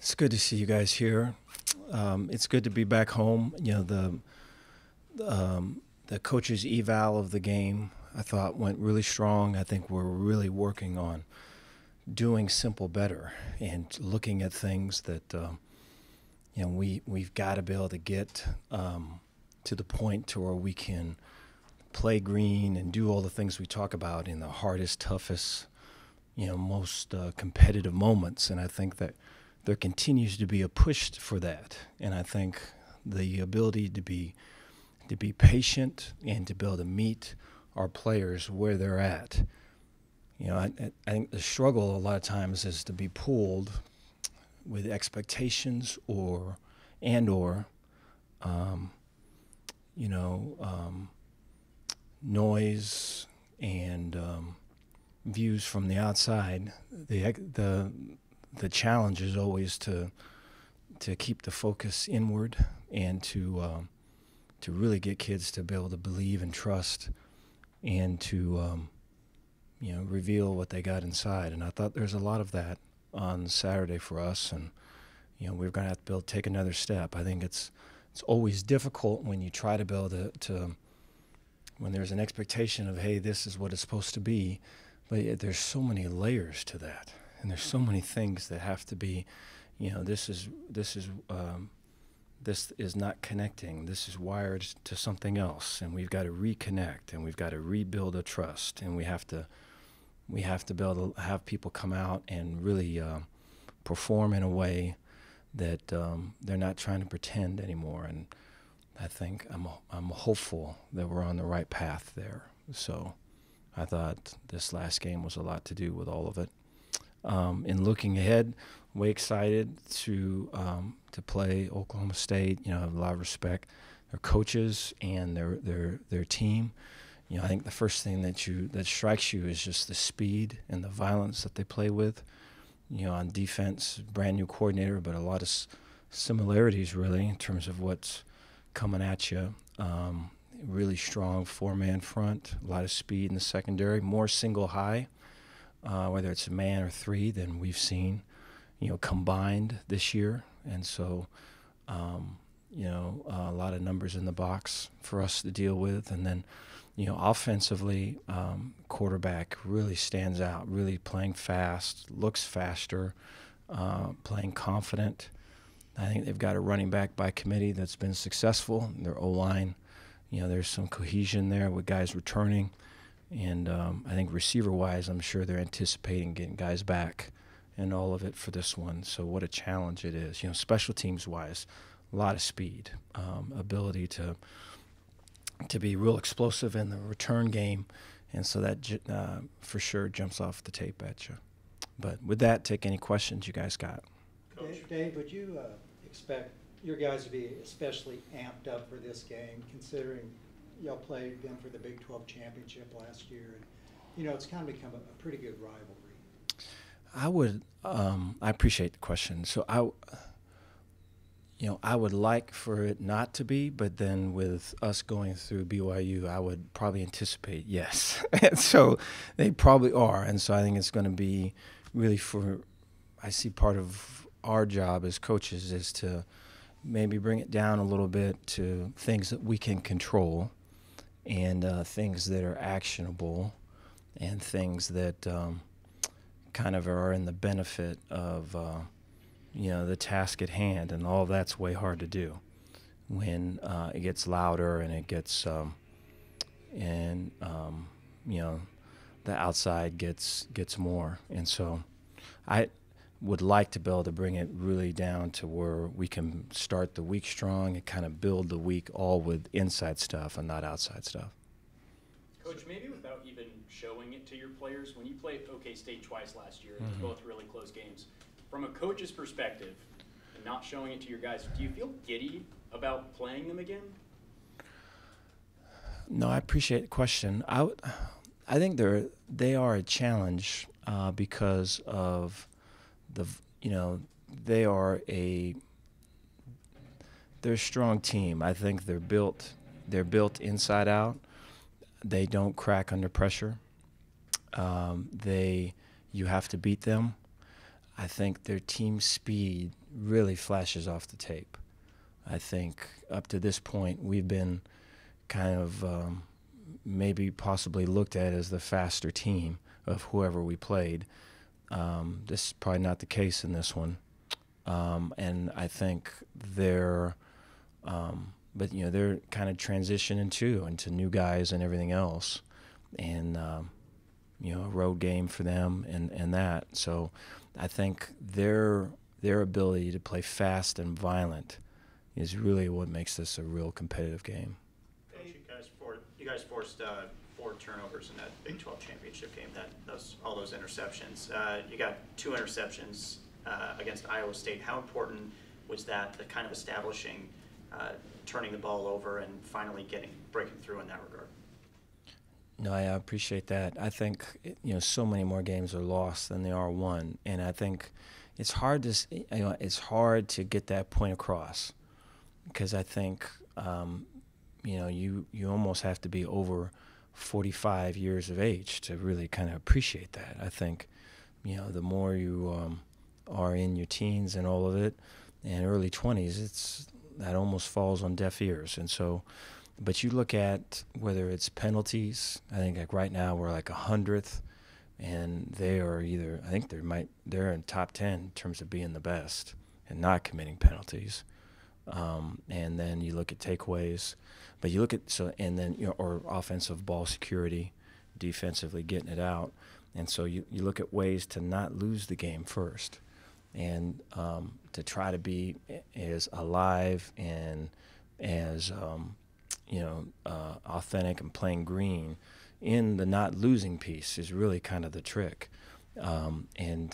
It's good to see you guys here. It's good to be back home. The coach's eval of the game I thought went really strong. I think we're really working on doing simple better and looking at things that we've got to be able to get to the point to where we can play green and do all the things we talk about in the hardest, toughest, most competitive moments. And I think that there continues to be a push for that. And I think the ability to be patient and to be able to meet our players where they're at. I think the struggle a lot of times is to be pulled with expectations or noise and views from the outside. The challenge is always to keep the focus inward and to really get kids to be able to believe and trust and to reveal what they got inside. And I thought there's a lot of that on Saturday for us, and we're going to have to take another step. I think it's always difficult when you try to build to when there's an expectation of, hey, this is what it's supposed to be, but there's so many layers to that. And there's so many things that have to be, this is not connecting. This is wired to something else, and we've got to reconnect, and we've got to rebuild a trust, and we have to be able to have people come out and really perform in a way that they're not trying to pretend anymore. And I think I'm hopeful that we're on the right path there. So I thought this last game was a lot to do with all of it. In looking ahead, way excited to play Oklahoma State. I have a lot of respect their coaches and their team. I think the first thing that strikes you is just the speed and the violence that they play with. On defense, brand new coordinator, but a lot of similarities really in terms of what's coming at you. Really strong four-man front, a lot of speed in the secondary, more single high. Whether it's a man or three than we've seen, combined this year. And so, a lot of numbers in the box for us to deal with. And then, offensively, quarterback really stands out, really playing fast, looks faster, playing confident. I think they've got a running back by committee that's been successful. Their O-line, there's some cohesion there with guys returning. And I think receiver-wise, I'm sure they're anticipating getting guys back and all of it for this one. So what a challenge it is. Special teams-wise, a lot of speed, ability to be real explosive in the return game. And so that for sure jumps off the tape at you. But with that, take any questions you guys got. Dave, would you expect your guys to be especially amped up for this game, considering y'all played them for the Big 12 championship last year, and it's kind of become a pretty good rivalry? I would. I appreciate the question. So I would like for it not to be, but then with us going through BYU, I would probably anticipate yes. And so they probably are, and so I think it's going to be really I see part of our job as coaches is to maybe bring it down a little bit to things that we can control. And things that are actionable and things that kind of are in the benefit of, the task at hand. And all that's way hard to do when it gets louder and it gets, the outside gets more. And so I would like to be able to bring it really down to where we can start the week strong and kind of build the week all with inside stuff and not outside stuff. Coach, maybe without even showing it to your players, when you played OK State twice last year, they're both really close games. From a coach's perspective, and not showing it to your guys, do you feel giddy about playing them again? No, I appreciate the question. I think they are a challenge because of they're a strong team. I think they're built inside out. They don't crack under pressure. You have to beat them. I think their team speed really flashes off the tape. I think up to this point we've been kind of maybe possibly looked at as the faster team of whoever we played. This is probably not the case in this one. And I think they're they're kind of transitioning too into new guys and everything else. And, a road game for them and that. So I think their ability to play fast and violent is really what makes this a real competitive game. Coach, you guys forced 4 turnovers in that Big 12 championship game. All those interceptions. You got 2 interceptions against Iowa State. How important was that? The kind of establishing, turning the ball over, and finally breaking through in that regard. No, I appreciate that. I think so many more games are lost than they are won, and I think it's hard to get that point across, because I think you almost have to be over 45 years of age to really kind of appreciate that. I think the more you are in your teens and all of it, and early 20s, that almost falls on deaf ears, and so. But you look at whether it's penalties. I think like right now we're like 100th, and they are they're in top 10 in terms of being the best and not committing penalties. And then you look at takeaways, but you look at or offensive ball security, defensively getting it out, and so you look at ways to not lose the game first, and to try to be as alive and as authentic and playing green in the not losing piece is really kind of the trick, and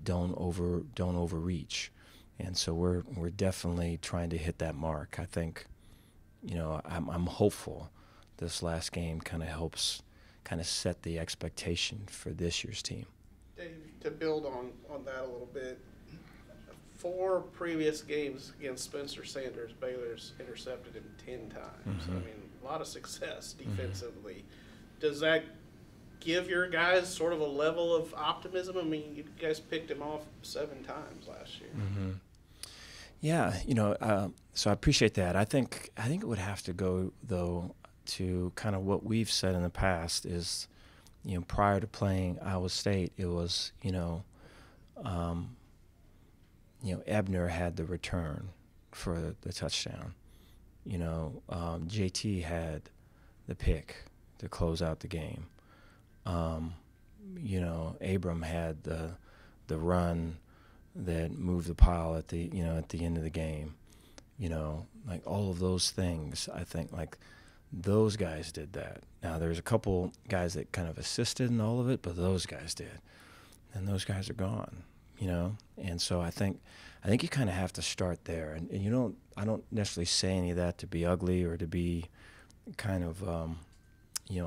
don't overreach, and so we're definitely trying to hit that mark. I think I'm hopeful this last game kind of helps kind of set the expectation for this year's team. Dave, to build on that a little bit, 4 previous games against Spencer Sanders, Baylor's intercepted him 10 times. Mm-hmm. I mean, a lot of success defensively. Mm-hmm. Does that give your guys sort of a level of optimism? I mean, you guys picked him off 7 times last year. Mm-hmm. Yeah, so I appreciate that. I think it would have to go, though, to kind of what we've said in the past is, prior to playing Iowa State, it was, Ebner had the return for the touchdown. JT had the pick to close out the game. Abram had the run that moved the pile at the end of the game. Like all of those things, I think like those guys did that. Now there's a couple guys that kind of assisted in all of it, but those guys did, and those guys are gone. And so I think you kind of have to start there, and I don't necessarily say any of that to be ugly or to be kind of a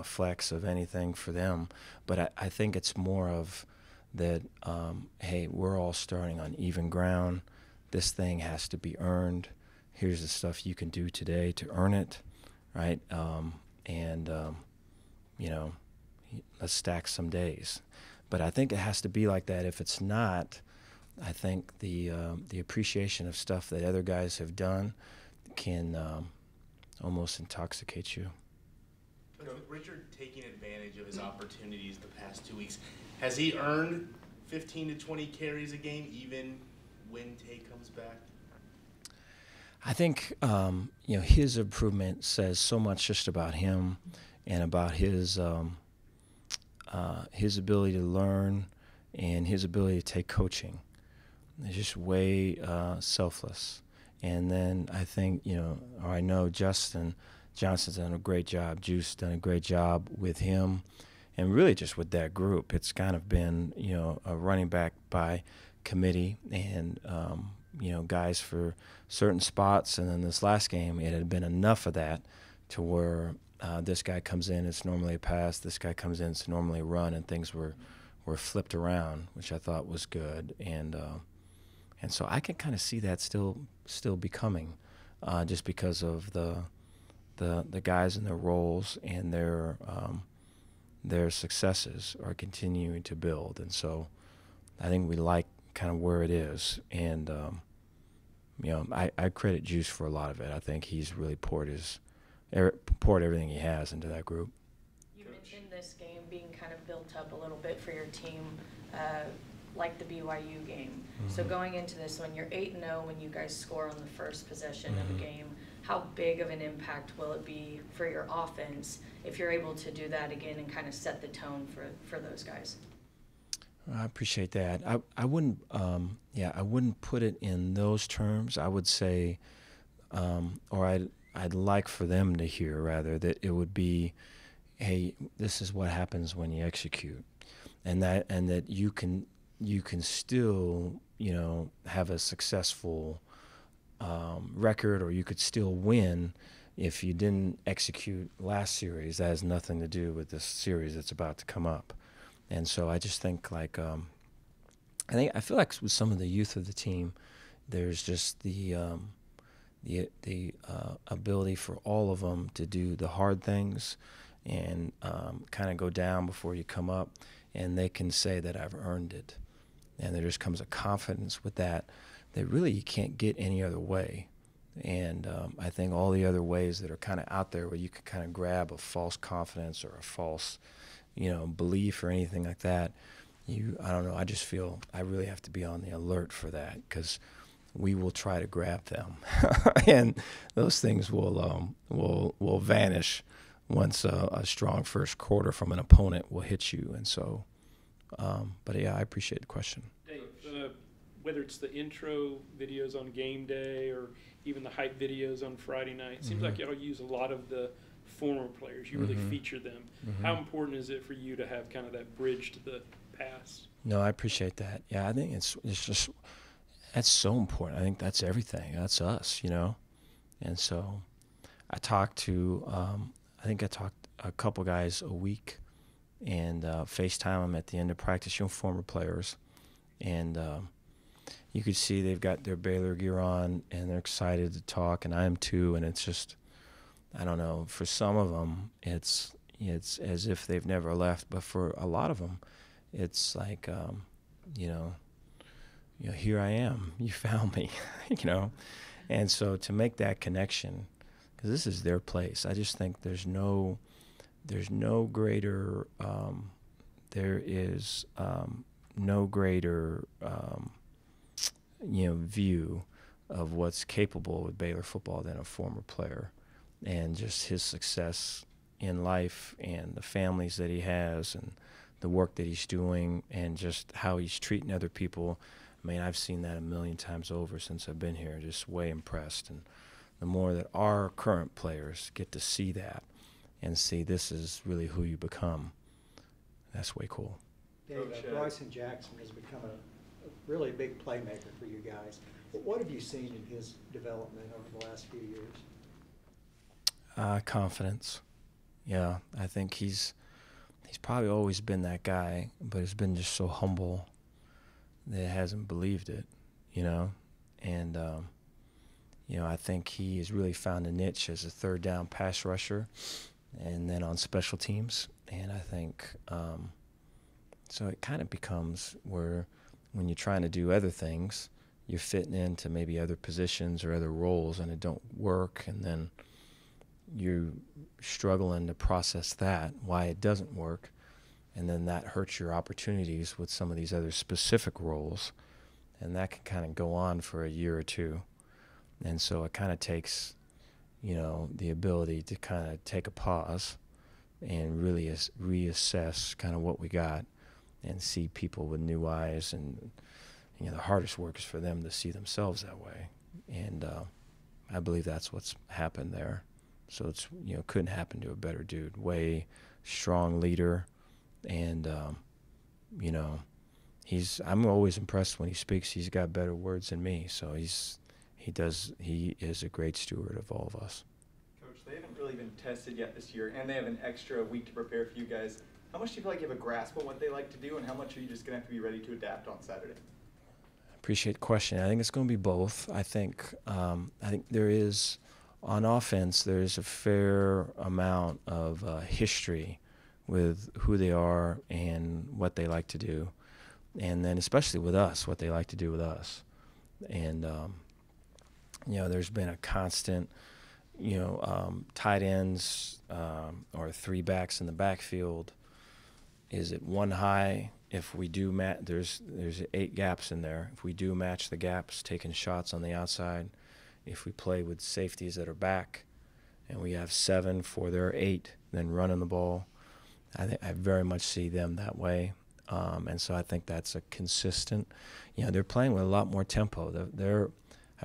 flex of anything for them, but I think it's more of that. Hey, we're all starting on even ground. This thing has to be earned. Here's the stuff you can do today to earn it, right? Let's stack some days. But I think it has to be like that. If it's not, I think the appreciation of stuff that other guys have done can almost intoxicate you. With Richard taking advantage of his opportunities the past 2 weeks, has he earned 15 to 20 carries a game even when Tate comes back? I think his improvement says so much just about him and about his ability to learn and his ability to take coaching. It's just way selfless. And then I think, I know Justin Johnson's done a great job. Juice done a great job with him, and really just with that group. It's kind of been, a running back by committee and, guys for certain spots. And then this last game, it had been enough of that to where this guy comes in, it's normally a pass. This guy comes in, it's normally a run, and things were flipped around, which I thought was good. And so I can kind of see that still becoming, just because of the guys and their roles and their successes are continuing to build. And so I think we like kind of where it is, and I credit Juice for a lot of it. I think he's really poured everything he has into that group. You mentioned this game being kind of built up a little bit for your team, like the BYU game. So going into this, when you're 8-0, when you guys score on the first possession of a game, how big of an impact will it be for your offense if you're able to do that again and kind of set the tone for those guys? I appreciate that. I wouldn't I wouldn't put it in those terms. I would say, or I'd like for them to hear rather that it would be, hey, this is what happens when you execute, and that you can still have a successful record, or you could still win if you didn't execute last series. That has nothing to do with this series that's about to come up. And so I just think I feel like with some of the youth of the team, there's just the ability for all of them to do the hard things and kind of go down before you come up, and they can say that I've earned it. And there just comes a confidence with that really you can't get any other way. And I think all the other ways that are kind of out there where you can kind of grab a false confidence or a false belief or anything like that, I don't know, I just feel I really have to be on the alert for that, because we will try to grab them and those things will vanish once a strong first quarter from an opponent will hit you. And so but yeah, I appreciate the question. Dave, whether it's the intro videos on game day or even the hype videos on Friday night, it seems like y'all use a lot of the former players. You really feature them. How important is it for you to have kind of that bridge to the past? No, I appreciate that. Yeah, I think it's just, that's so important. I think that's everything. That's us, And so I talk to, I talked a couple guys a week and FaceTime them at the end of practice, former players. And you could see they've got their Baylor gear on and they're excited to talk, and I am too. And it's just, I don't know, for some of them, it's as if they've never left. But for a lot of them, it's like, here I am. You found me, And so to make that connection, because this is their place, I just think there's no greater, view of what's capable with Baylor football than a former player. And just his success in life and the families that he has and the work that he's doing and just how he's treating other people. I mean, I've seen that a million times over since I've been here, just way impressed. And the more that our current players get to see that and see this is really who you become, that's way cool. Dave, Bryson Jackson has become a really big playmaker for you guys. What have you seen in his development over the last few years? Confidence. Yeah, I think he's probably always been that guy, but has been just so humble that hasn't believed it, And, I think he has really found a niche as a third down pass rusher and then on special teams. And I think, so it kind of becomes where when you're trying to do other things, you're fitting into maybe other positions or other roles and it don't work, and then you're struggling to process that, why it doesn't work, and then that hurts your opportunities with some of these other specific roles, and that can kind of go on for a year or two. And so it kind of takes, the ability to kind of take a pause and really reassess kind of what we got and see people with new eyes. And, the hardest work is for them to see themselves that way. And I believe that's what's happened there. So it's, couldn't happen to a better dude. Way strong leader. And, I'm always impressed when he speaks. He's got better words than me. So he is a great steward of all of us. Coach, they haven't really been tested yet this year, and they have an extra week to prepare for you guys. How much do you feel like you have a grasp on what they like to do, and how much are you just going to have to be ready to adapt on Saturday? Appreciate the question. I think it's going to be both. I think there is, on offense, there's a fair amount of history with who they are and what they like to do, and then especially with us, what they like to do with us. And there's been a constant, tight ends or three backs in the backfield. Is it one high? If we do there's 8 gaps in there. If we do match the gaps, taking shots on the outside. If we play with safeties that are back, and we have 7 for their 8, then running the ball, I very much see them that way. And so I think that's a consistent. They're playing with a lot more tempo. And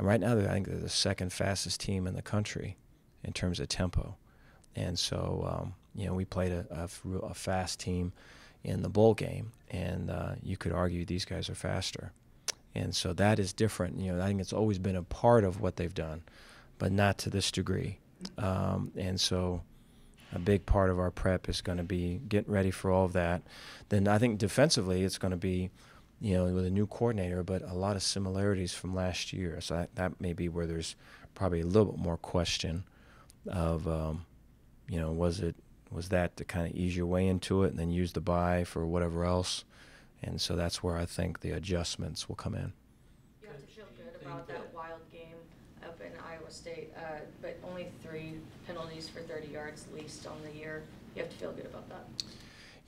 right now, I think they're the second fastest team in the country in terms of tempo. And so, we played a fast team in the bowl game, and you could argue these guys are faster. And so that is different. I think it's always been a part of what they've done, but not to this degree. And so a big part of our prep is going to be getting ready for all of that. Then I think defensively it's going to be, with a new coordinator, but a lot of similarities from last year. So that may be where there's probably a little bit more question of, was that to kind of ease your way into it and then use the bye for whatever else? And so that's where I think the adjustments will come in. You have to feel good about that wild game up in Iowa State, but only 3 penalties for 30 yards least on the year. You have to feel good about that.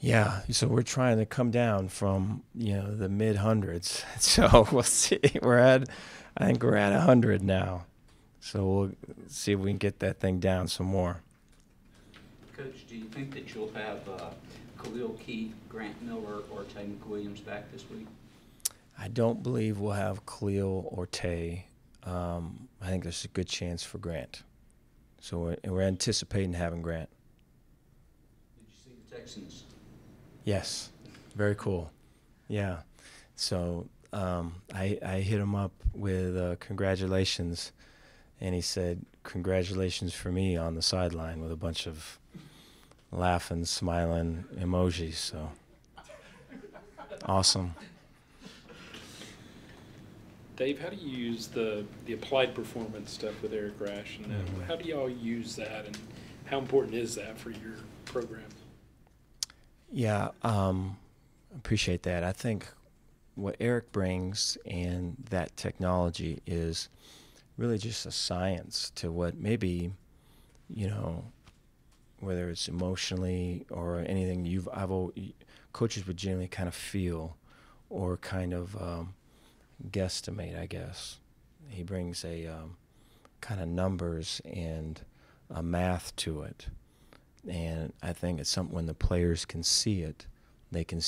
Yeah, so we're trying to come down from, the mid-hundreds. So we'll see. I think we're at 100 now. So we'll see if we can get that thing down some more. Coach, do you think that you'll have Khalil Key, Grant Miller, or Tay McWilliams back this week? I don't believe we'll have Khalil or Tay. I think there's a good chance for Grant. So we're anticipating having Grant. Did you see the Texans? Yes, very cool. Yeah. So I hit him up with congratulations, and he said, "Congratulations for me" on the sideline with a bunch of laughing, smiling emojis. So awesome. Dave, how do you use the applied performance stuff with Eric Rash? And how do y'all use that, and how important is that for your program? Yeah, appreciate that. I think what Eric brings and that technology is really just a science to what maybe, whether it's emotionally or anything coaches would generally kind of feel or kind of guesstimate, I guess. He brings a kind of numbers and a math to it. And I think it's something when the players can see it, they can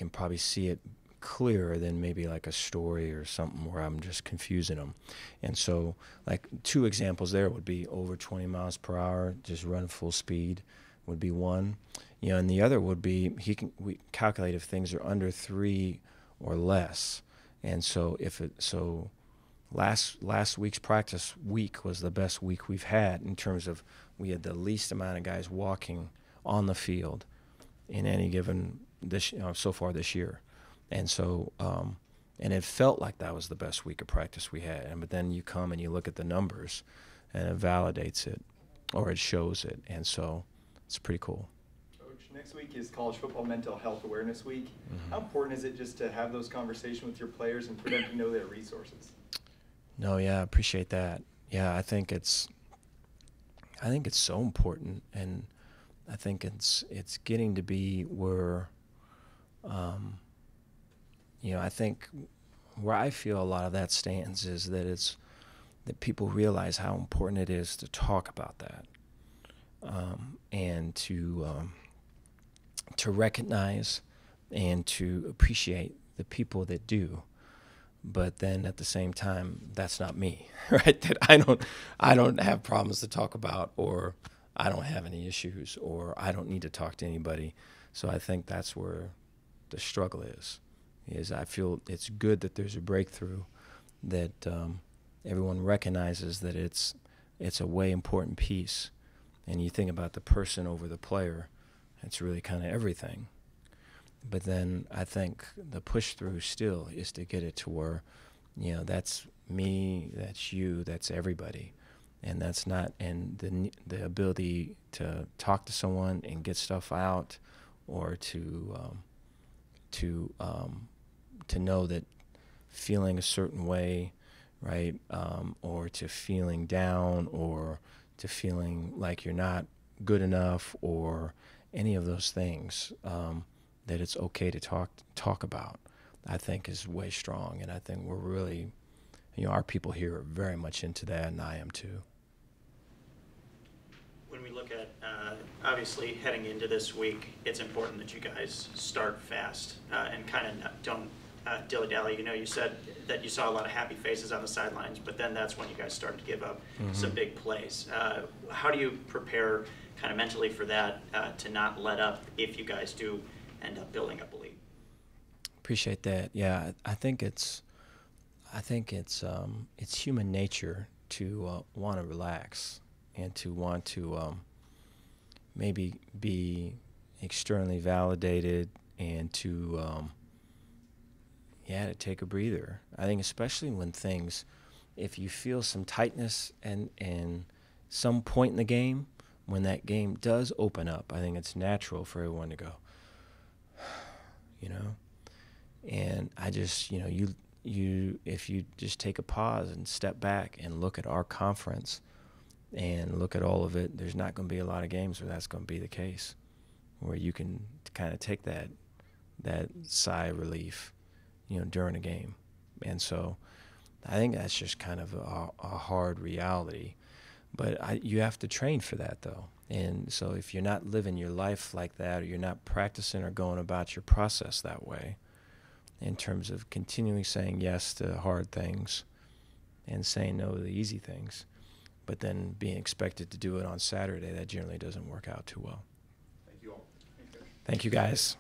probably see it clearer than maybe like a story or something where I'm just confusing them. And so like 2 examples there would be over 20 miles per hour, just run full speed would be one. And the other would be we calculate if things are under 3 or less. And so last week's practice week was the best week we've had in terms of we had the least amount of guys walking on the field in any given so far this year. And so and it felt like that was the best week of practice we had. But then you come and you look at the numbers and it validates it or it shows it. And so it's pretty cool. Coach, next week is College Football Mental Health Awareness Week. Mm-hmm. How important is it just to have those conversations with your players and for them to know their resources? No, yeah, I appreciate that. Yeah, I think it's so important, and I think it's getting to be where, I think where I feel a lot of that stands is that people realize how important it is to talk about that, and to recognize and to appreciate the people that do. But then at the same time, that's not me, right? That I don't have problems to talk about, or I don't have any issues, or I don't need to talk to anybody. So I think that's where the struggle is I feel it's good that there's a breakthrough, that everyone recognizes that it's a way important piece. And you think about the person over the player, it's really kind of everything. But then I think the push through still is to get it to where, that's me, that's you, that's everybody. And that's not, and the ability to talk to someone and get stuff out, or to know that feeling a certain way, right? Or to feeling down, or to feeling like you're not good enough, or any of those things, that it's okay to talk about, I think is way strong. And I think we're really, our people here are very much into that, and I am too. When we look at, obviously heading into this week, it's important that you guys start fast and kind of don't dilly-dally. You said that you saw a lot of happy faces on the sidelines, but then that's when you guys started to give up some big plays. How do you prepare kind of mentally for that, to not let up if you guys do end up building up a lead? Appreciate that. Yeah, I think it's human nature to want to relax and to want to maybe be externally validated, and to to take a breather. I think especially when if you feel some tightness and some point in the game, when that game does open up, I think it's natural for everyone to go, and I just, if you just take a pause and step back and look at our conference and look at all of it, there's not going to be a lot of games where that's going to be the case, where you can kind of take that sigh of relief, during a game. And so I think that's just kind of a hard reality. But you have to train for that, though. And so if you're not living your life like that, or you're not practicing or going about your process that way, in terms of continually saying yes to hard things and saying no to the easy things, but then being expected to do it on Saturday, that generally doesn't work out too well. Thank you all. Thank you, guys.